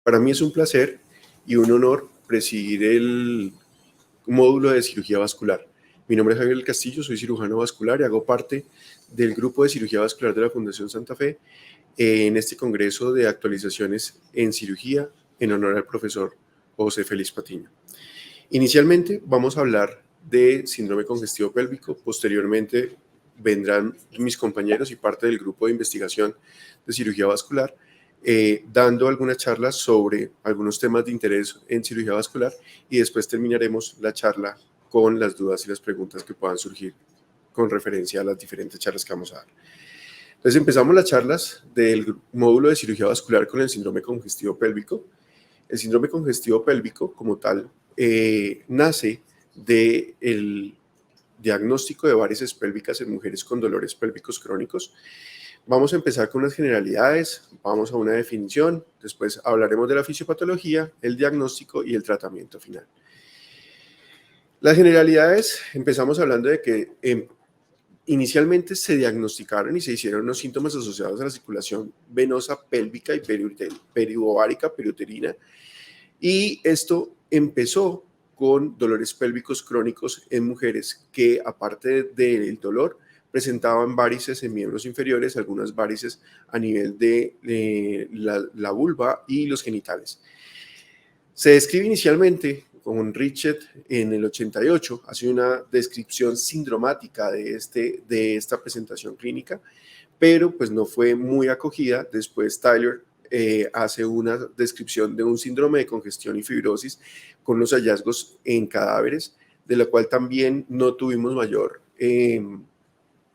Para mí es un placer y un honor presidir el módulo de cirugía vascular. Mi nombre es Javier del Castillo, soy cirujano vascular y hago parte del grupo de cirugía vascular de la Fundación Santa Fe en este congreso de actualizaciones en cirugía en honor al profesor José Félix Patiño. Inicialmente vamos a hablar de síndrome congestivo pélvico, posteriormente vendrán mis compañeros y parte del grupo de investigación de cirugía vascular dando algunas charlas sobre algunos temas de interés en cirugía vascular y después terminaremos la charla con las dudas y las preguntas que puedan surgir con referencia a las diferentes charlas que vamos a dar. Entonces empezamos las charlas del módulo de cirugía vascular con el síndrome congestivo pélvico. El síndrome congestivo pélvico como tal nace del diagnóstico de varices pélvicas en mujeres con dolores pélvicos crónicos. Vamos a empezar con unas generalidades, vamos a una definición, después hablaremos de la fisiopatología, el diagnóstico y el tratamiento final. Las generalidades, empezamos hablando de que inicialmente se diagnosticaron y se hicieron unos síntomas asociados a la circulación venosa pélvica y periovárica, periuterina, y esto empezó con dolores pélvicos crónicos en mujeres que, aparte del dolor, presentaban varices en miembros inferiores, algunas varices a nivel de la vulva y los genitales. Se describe inicialmente con Richet en el 88, hace una descripción sindromática de esta presentación clínica, pero pues no fue muy acogida. Después Tyler hace una descripción de un síndrome de congestión y fibrosis con los hallazgos en cadáveres, de la cual también no tuvimos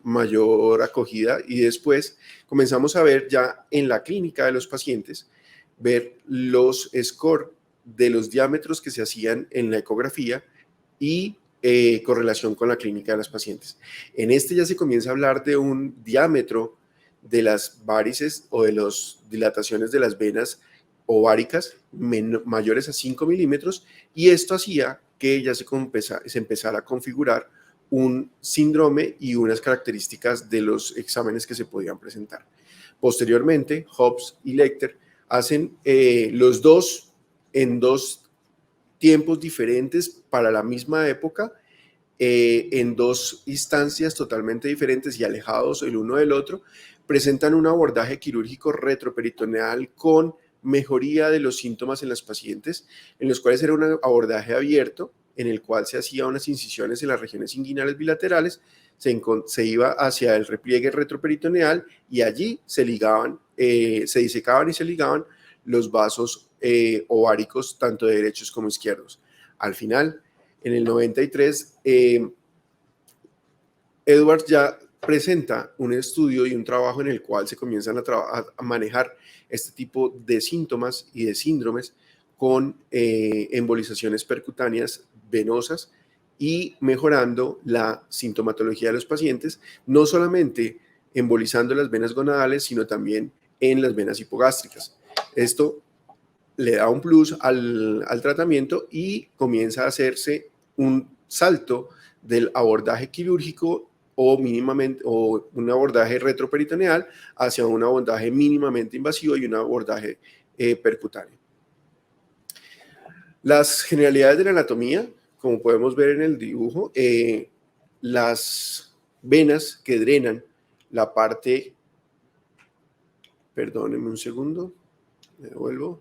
mayor acogida, y después comenzamos a ver ya en la clínica de los pacientes, ver los scores de los diámetros que se hacían en la ecografía y correlación con la clínica de los pacientes. En este ya se comienza a hablar de un diámetro de las varices o de las dilataciones de las venas ováricas mayores a 5 milímetros, y esto hacía que ya se empezara a configurar un síndrome y unas características de los exámenes que se podían presentar. Posteriormente, Hobbs y Lecter hacen los dos en dos tiempos diferentes para la misma época, en dos instancias totalmente diferentes y alejados el uno del otro, presentan un abordaje quirúrgico retroperitoneal con mejoría de los síntomas en las pacientes, en los cuales era un abordaje abierto, en el cual se hacían unas incisiones en las regiones inguinales bilaterales, se iba hacia el repliegue retroperitoneal y allí se disecaban y se ligaban los vasos ováricos, tanto de derechos como izquierdos. Al final, en el 93, Edwards ya presenta un estudio y un trabajo en el cual se comienzan a manejar este tipo de síntomas y de síndromes con embolizaciones percutáneas venosas y mejorando la sintomatología de los pacientes, no solamente embolizando las venas gonadales, sino también en las venas hipogástricas. Esto le da un plus al tratamiento y comienza a hacerse un salto del abordaje quirúrgico o un abordaje retroperitoneal hacia un abordaje mínimamente invasivo y un abordaje percutáneo. Las generalidades de la anatomía, como podemos ver en el dibujo, las venas que drenan la parte, perdónenme un segundo, me devuelvo.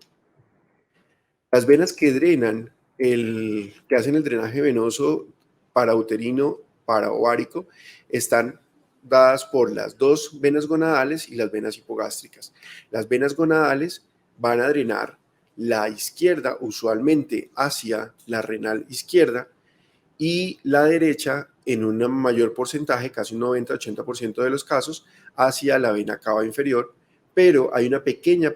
Las venas que drenan, que hacen el drenaje venoso parauterino, paraovárico, están dadas por las dos venas gonadales y las venas hipogástricas. Las venas gonadales van a drenar la izquierda usualmente hacia la renal izquierda y la derecha en un mayor porcentaje, casi un 90-80% de los casos, hacia la vena cava inferior, pero hay una pequeña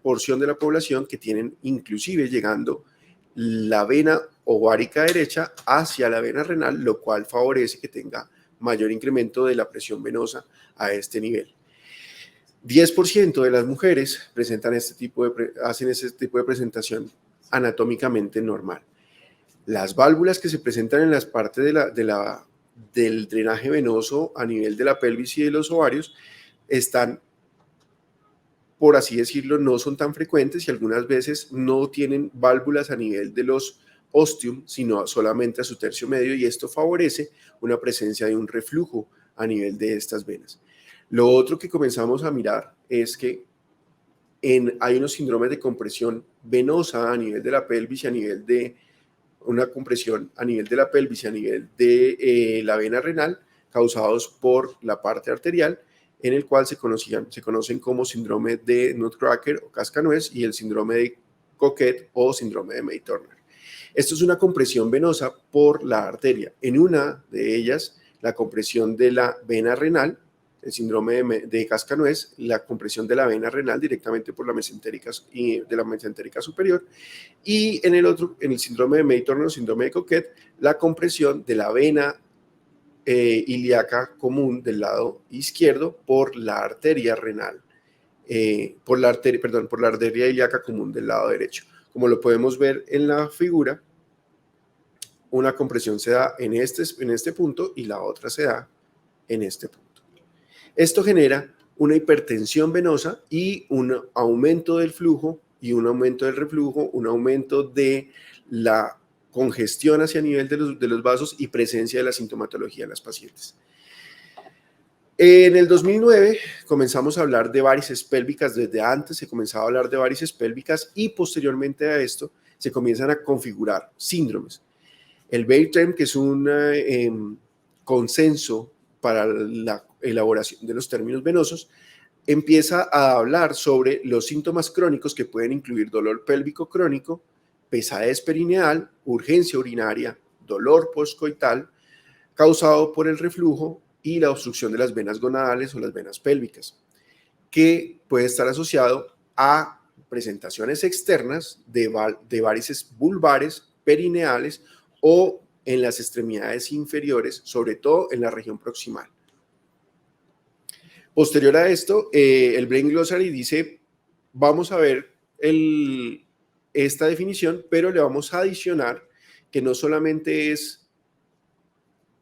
porción de la población que tienen inclusive llegando la vena ovárica derecha hacia la vena renal, lo cual favorece que tenga mayor incremento de la presión venosa a este nivel. 10% de las mujeres hacen este tipo de presentación anatómicamente normal. Las válvulas que se presentan en las partes del drenaje venoso a nivel de la pelvis y de los ovarios están por así decirlo, no son tan frecuentes y algunas veces no tienen válvulas a nivel de los ostium, sino solamente a su tercio medio, y esto favorece una presencia de un reflujo a nivel de estas venas. Lo otro que comenzamos a mirar es que hay unos síndromes de compresión venosa a nivel de la pelvis y a nivel de una compresión a nivel de la pelvis y a nivel de la vena renal causados por la parte arterial, en el cual se conocen como síndrome de Nutcracker o cascanuez y el síndrome de Coquet o síndrome de May-Turner. Esto es una compresión venosa por la arteria. En una de ellas, la compresión de la vena renal, el síndrome de cascanuez, la compresión de la vena renal directamente por la mesentérica y de la mesentérica superior, y en el otro, en el síndrome de May-Turner o síndrome de Coquet, la compresión de la vena ilíaca común del lado izquierdo por la arteria renal, por la arteria ilíaca común del lado derecho. Como lo podemos ver en la figura, una compresión se da en este punto y la otra se da en este punto. Esto genera una hipertensión venosa y un aumento del flujo y un aumento del reflujo, un aumento de la congestión hacia nivel de los vasos y presencia de la sintomatología en las pacientes. En el 2009 comenzamos a hablar de varices pélvicas. Desde antes se comenzaba a hablar de varices pélvicas y posteriormente a esto se comienzan a configurar síndromes. El BEIRTEM, que es un consenso para la elaboración de los términos venosos, empieza a hablar sobre los síntomas crónicos que pueden incluir dolor pélvico crónico, pesadez perineal, urgencia urinaria, dolor postcoital, causado por el reflujo y la obstrucción de las venas gonadales o las venas pélvicas, que puede estar asociado a presentaciones externas de varices vulvares, perineales o en las extremidades inferiores, sobre todo en la región proximal. Posterior a esto, el Brain Glossary dice, vamos a ver esta definición, pero le vamos a adicionar que no solamente es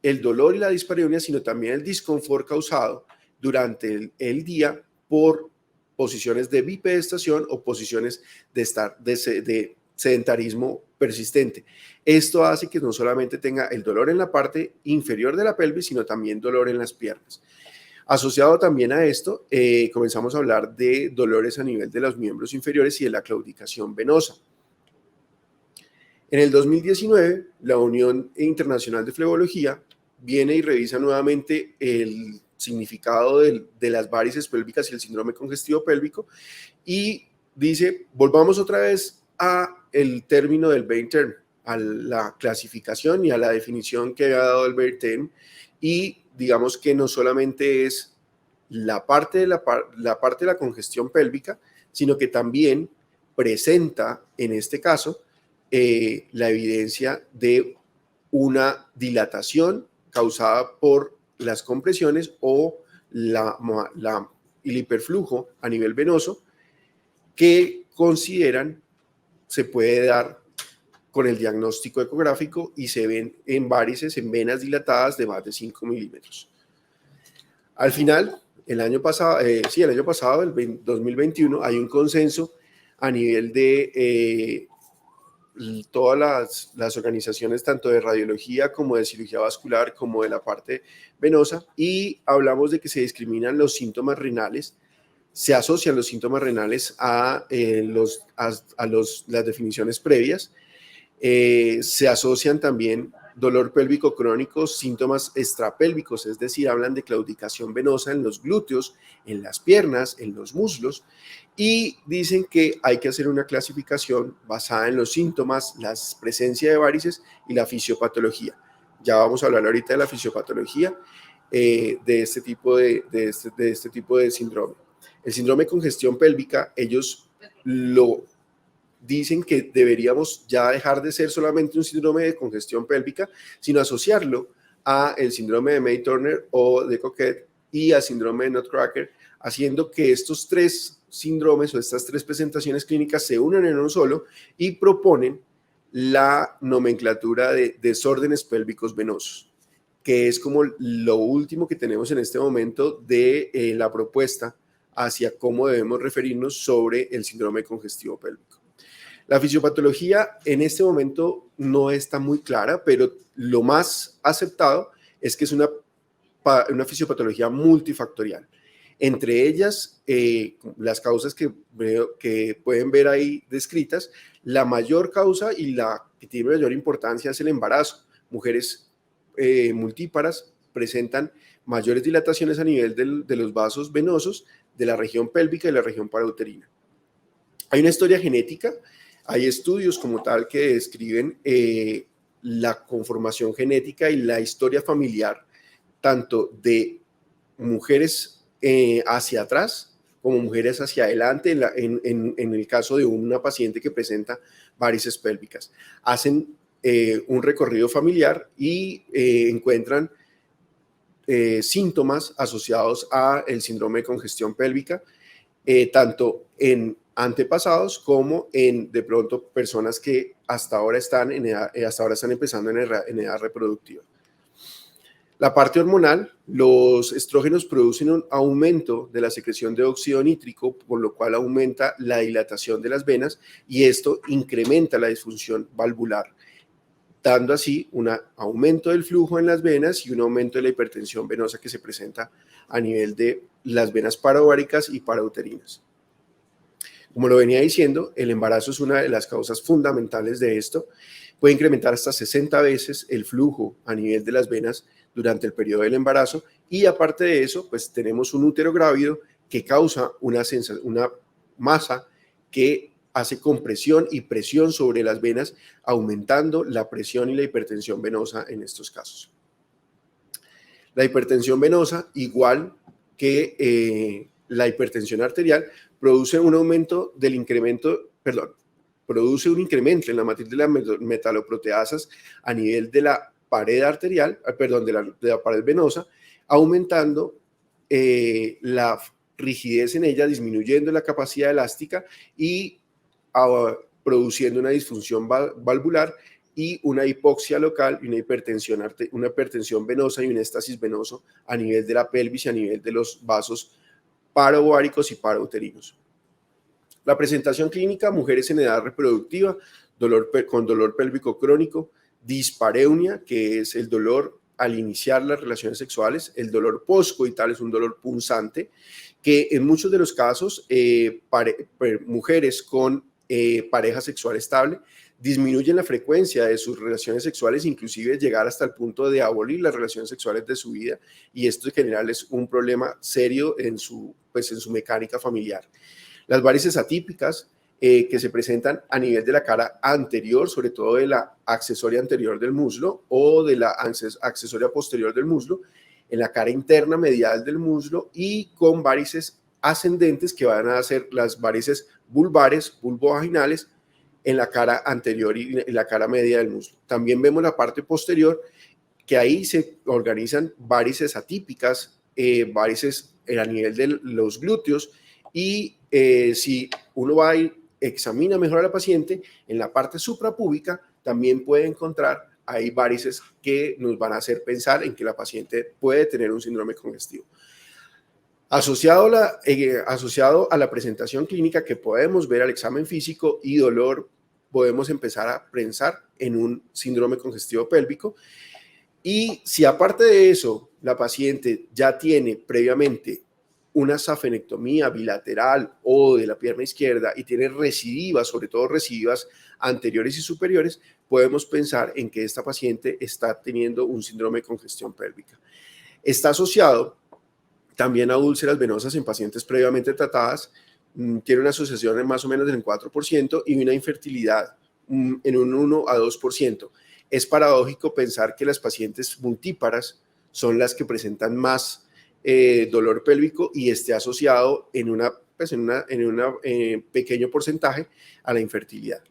el dolor y la dispareunia, sino también el disconfort causado durante el día por posiciones de bipedestación o posiciones de sedentarismo persistente. Esto hace que no solamente tenga el dolor en la parte inferior de la pelvis, sino también dolor en las piernas. Asociado también a esto, comenzamos a hablar de dolores a nivel de los miembros inferiores y de la claudicación venosa. En el 2019, la Unión Internacional de Flebología viene y revisa nuevamente el significado de las varices pélvicas y el síndrome congestivo pélvico y dice, volvamos otra vez al término del BEIRTEM, a la clasificación y a la definición que había dado el BEIRTEM, y digamos que no solamente es la parte de la congestión pélvica, sino que también presenta, en este caso, la evidencia de una dilatación causada por las compresiones o el hiperflujo a nivel venoso que consideran se puede dar con el diagnóstico ecográfico y se ven en varices, en venas dilatadas de más de 5 milímetros. Al final, el año pasado, el 2021, hay un consenso a nivel de todas las organizaciones, tanto de radiología como de cirugía vascular, como de la parte venosa, y hablamos de que se discriminan los síntomas renales, se asocian los síntomas renales a las definiciones previas, se asocian también dolor pélvico crónico, síntomas extrapélvicos, es decir, hablan de claudicación venosa en los glúteos, en las piernas, en los muslos, y dicen que hay que hacer una clasificación basada en los síntomas, la presencia de varices y la fisiopatología. Ya vamos a hablar ahorita de la fisiopatología de este tipo de síndrome. El síndrome de congestión pélvica, ellos lo dicen que deberíamos ya dejar de ser solamente un síndrome de congestión pélvica, sino asociarlo a el síndrome de May-Turner o de Coquet y al síndrome de Nutcracker, haciendo que estos tres síndromes o estas tres presentaciones clínicas se unan en uno solo y proponen la nomenclatura de desórdenes pélvicos venosos, que es como lo último que tenemos en este momento de la propuesta hacia cómo debemos referirnos sobre el síndrome congestivo pélvico. La fisiopatología en este momento no está muy clara, pero lo más aceptado es que es una fisiopatología multifactorial. Entre ellas, las causas que pueden ver ahí descritas, la mayor causa y la que tiene mayor importancia es el embarazo. Mujeres multíparas presentan mayores dilataciones a nivel de los vasos venosos de la región pélvica y la región parauterina. Hay una historia genética, hay estudios como tal que describen la conformación genética y la historia familiar, tanto de mujeres hacia atrás como mujeres hacia adelante, en el caso de una paciente que presenta varices pélvicas. Hacen un recorrido familiar y encuentran síntomas asociados al síndrome de congestión pélvica, tanto en antepasados como en de pronto personas que hasta ahora están empezando en edad reproductiva. La parte hormonal, los estrógenos producen un aumento de la secreción de óxido nítrico, por lo cual aumenta la dilatación de las venas y esto incrementa la disfunción valvular, dando así un aumento del flujo en las venas y un aumento de la hipertensión venosa que se presenta a nivel de las venas paraováricas y parauterinas. Como lo venía diciendo, el embarazo es una de las causas fundamentales de esto. Puede incrementar hasta 60 veces el flujo a nivel de las venas durante el periodo del embarazo y aparte de eso, pues tenemos un útero grávido que causa una masa que hace compresión y presión sobre las venas, aumentando la presión y la hipertensión venosa en estos casos. La hipertensión venosa, igual que la hipertensión arterial, produce un aumento del incremento, produce un incremento en la matriz de las metaloproteasas a nivel de la pared arterial, de la pared venosa, aumentando la rigidez en ella, disminuyendo la capacidad elástica y produciendo una disfunción valvular y una hipoxia local y una hipertensión venosa y un éstasis venoso a nivel de la pelvis y a nivel de los vasos paraováricos y parauterinos. La presentación clínica, mujeres en edad reproductiva, con dolor pélvico crónico, dispareunia, que es el dolor al iniciar las relaciones sexuales, el dolor postcoital es un dolor punzante, que en muchos de los casos, mujeres con pareja sexual estable, disminuyen la frecuencia de sus relaciones sexuales, inclusive llegar hasta el punto de abolir las relaciones sexuales de su vida, y esto en general es un problema serio en su mecánica familiar. Las varices atípicas que se presentan a nivel de la cara anterior, sobre todo de la accesoria anterior del muslo o de la accesoria posterior del muslo, en la cara interna medial del muslo y con varices ascendentes que van a ser las varices vulvares, vulvovaginales, en la cara anterior y en la cara media del muslo. También vemos la parte posterior, que ahí se organizan varices atípicas, varices a nivel de los glúteos, y si uno va y examina mejor a la paciente, en la parte suprapúbica también puede encontrar hay varices que nos van a hacer pensar en que la paciente puede tener un síndrome congestivo. Asociado a la presentación clínica que podemos ver al examen físico y dolor, podemos empezar a pensar en un síndrome congestivo pélvico. Y si aparte de eso la paciente ya tiene previamente una safenectomía bilateral o de la pierna izquierda y tiene recidivas, sobre todo recidivas anteriores y superiores, podemos pensar en que esta paciente está teniendo un síndrome de congestión pélvica. Está asociado también a úlceras venosas en pacientes previamente tratadas, tiene una asociación de más o menos del 4% y una infertilidad en un 1 a 2%. Es paradójico pensar que las pacientes multíparas son las que presentan más dolor pélvico y esté asociado en un pequeño porcentaje a la infertilidad.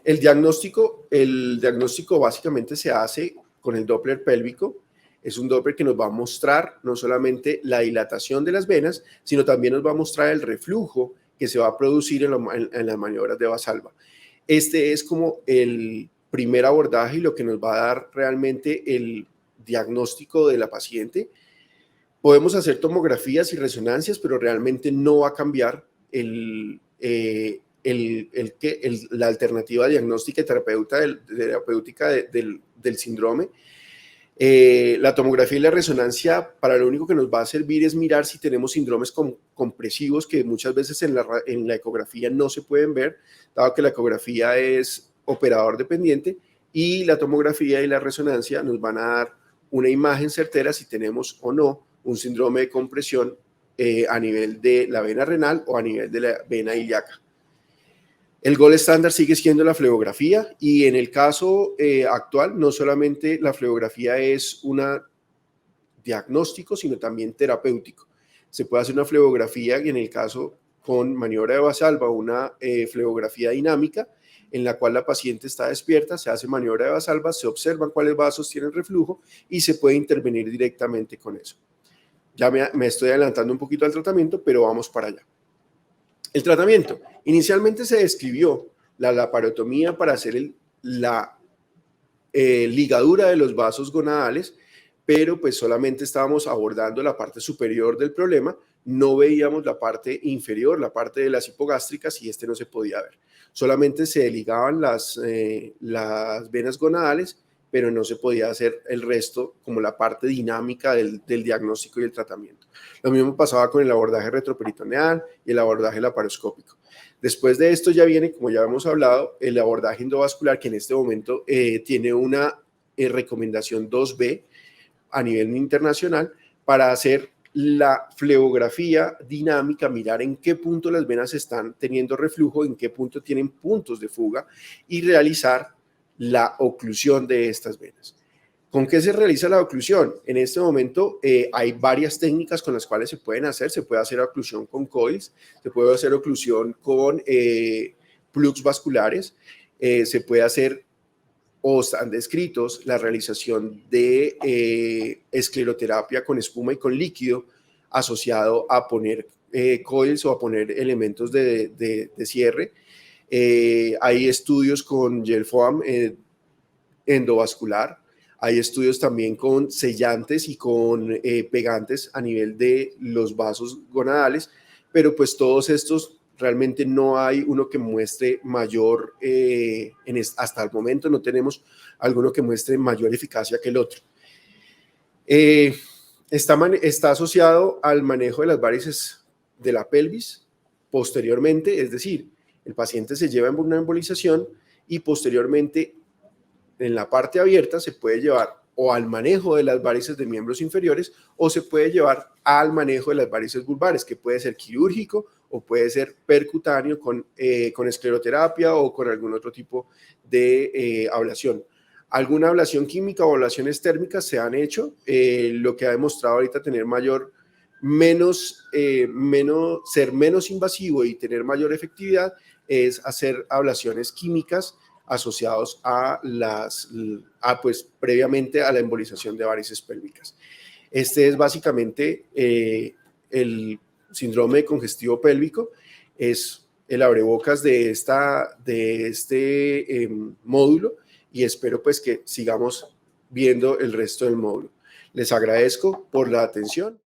El diagnóstico básicamente se hace con el Doppler pélvico. Es un Doppler que nos va a mostrar no solamente la dilatación de las venas, sino también nos va a mostrar el reflujo que se va a producir en las maniobras de Valsalva. Este es como el primer abordaje y lo que nos va a dar realmente el diagnóstico de la paciente. Podemos hacer tomografías y resonancias, pero realmente no va a cambiar la alternativa diagnóstica y terapéutica del síndrome. La tomografía y la resonancia para lo único que nos va a servir es mirar si tenemos síndromes compresivos que muchas veces en la ecografía no se pueden ver, dado que la ecografía es operador dependiente, y la tomografía y la resonancia nos van a dar una imagen certera si tenemos o no un síndrome de compresión a nivel de la vena renal o a nivel de la vena ilíaca. El gold estándar sigue siendo la fleografía, y en el caso actual no solamente la fleografía es un diagnóstico, sino también terapéutico. Se puede hacer una fleografía, y en el caso con maniobra de Valsalva, una fleografía dinámica en la cual la paciente está despierta, se hace maniobra de Valsalva, se observan cuáles vasos tienen reflujo y se puede intervenir directamente con eso. Ya me estoy adelantando un poquito al tratamiento, pero vamos para allá. El tratamiento. Inicialmente se describió la laparotomía para hacer la ligadura de los vasos gonadales, pero pues solamente estábamos abordando la parte superior del problema, no veíamos la parte inferior, la parte de las hipogástricas, y no se podía ver. Solamente se ligaban las venas gonadales, pero no se podía hacer el resto como la parte dinámica del diagnóstico y el tratamiento. Lo mismo pasaba con el abordaje retroperitoneal y el abordaje laparoscópico. Después de esto ya viene, como ya hemos hablado, el abordaje endovascular, que en este momento tiene una recomendación 2B a nivel internacional para hacer la fleografía dinámica, mirar en qué punto las venas están teniendo reflujo, en qué punto tienen puntos de fuga, y realizar la oclusión de estas venas. ¿Con qué se realiza la oclusión? En este momento hay varias técnicas con las cuales se pueden hacer. Se puede hacer oclusión con coils, se puede hacer oclusión con plugs vasculares, se puede hacer, o están descritos, la realización de escleroterapia con espuma y con líquido asociado a poner coils o a poner elementos de cierre. Hay estudios con gel foam endovascular, hay estudios también con sellantes y con pegantes a nivel de los vasos gonadales, pero pues todos estos realmente no hay uno que muestre mayor, hasta el momento no tenemos alguno que muestre mayor eficacia que el otro. Está asociado al manejo de las varices de la pelvis posteriormente, es decir, el paciente se lleva en una embolización y posteriormente en la parte abierta se puede llevar o al manejo de las varices de miembros inferiores, o se puede llevar al manejo de las varices vulvares, que puede ser quirúrgico o puede ser percutáneo con escleroterapia o con algún otro tipo de ablación. Alguna ablación química o ablaciones térmicas se han hecho, lo que ha demostrado ahorita tener ser menos invasivo y tener mayor efectividad es hacer ablaciones químicas asociados pues previamente a la embolización de varices pélvicas. Este es básicamente el síndrome de congestivo pélvico, es el abrebocas de este módulo, y espero pues que sigamos viendo el resto del módulo. Les agradezco por la atención.